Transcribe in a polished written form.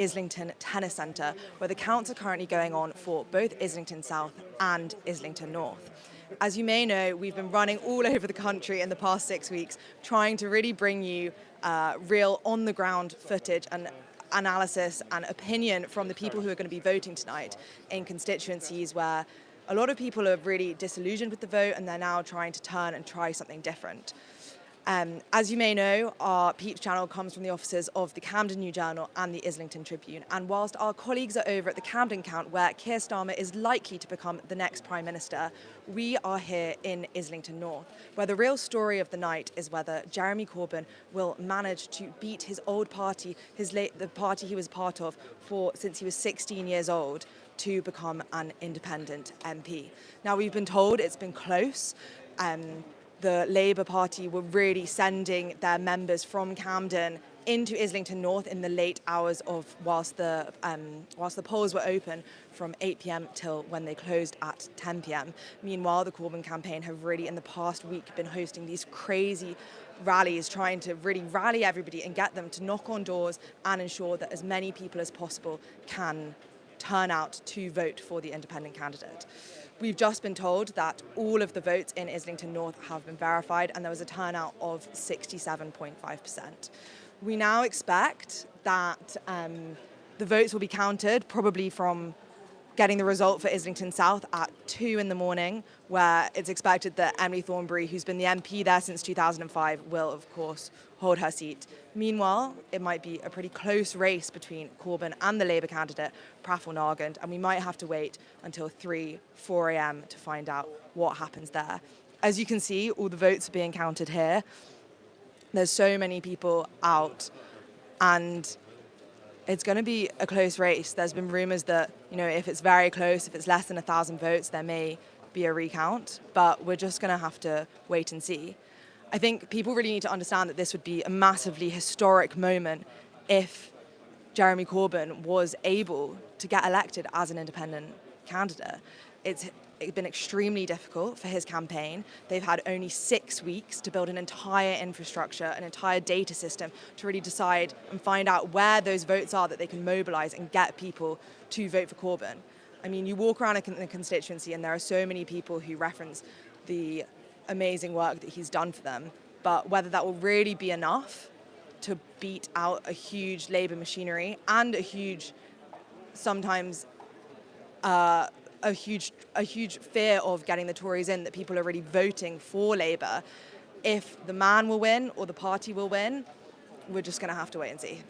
Islington Tennis Centre, where the counts are currently going on for both Islington South and Islington North. As you may know, we've been running all over the country in the past 6 weeks, trying to really bring you real on-the-ground footage and analysis and opinion from the people who are going to be voting tonight in constituencies where a lot of people are really disillusioned with the vote and they're now trying to turn and try something different. As you may know, our Peeps channel comes from the offices of the Camden New Journal and the Islington Tribune. And whilst our colleagues are over at the Camden count, where Keir Starmer is likely to become the next Prime Minister, we are here in Islington North, where the real story of the night is whether Jeremy Corbyn will manage to beat his old party, the party he was part of since he was 16 years old, to become an independent MP. Now, we've been told it's been close. The Labour Party were really sending their members from Camden into Islington North in the late hours of whilst the polls were open from 8 p.m. till when they closed at 10 p.m. Meanwhile, the Corbyn campaign have really in the past week been hosting these crazy rallies, trying to really rally everybody and get them to knock on doors and ensure that as many people as possible can turn out to vote for the independent candidate. We've just been told that all of the votes in Islington North have been verified and there was a turnout of 67.5%. We now expect that the votes will be counted probably from getting the result for Islington South at 2 in the morning, where it's expected that Emily Thornberry, who's been the MP there since 2005, will, of course, hold her seat. Meanwhile, it might be a pretty close race between Corbyn and the Labour candidate, Praful Nagand, and we might have to wait until 4 a.m. to find out what happens there. As you can see, all the votes are being counted here. There's so many people out, and it's going to be a close race. There's been rumours that, if it's very close, if it's less than 1,000 votes, there may be a recount, but we're just going to have to wait and see. I think people really need to understand that this would be a massively historic moment if Jeremy Corbyn was able to get elected as an independent candidate. It's been extremely difficult for his campaign. They've had only 6 weeks to build an entire infrastructure, an entire data system to really decide and find out where those votes are that they can mobilise and get people to vote for Corbyn. I mean, you walk around in the constituency and there are so many people who reference the amazing work that he's done for them, but whether that will really be enough to beat out a huge Labour machinery and a huge, sometimes a huge fear of getting the Tories in, that people are really voting for Labour. If the man will win or the party will win, we're just going to have to wait and see.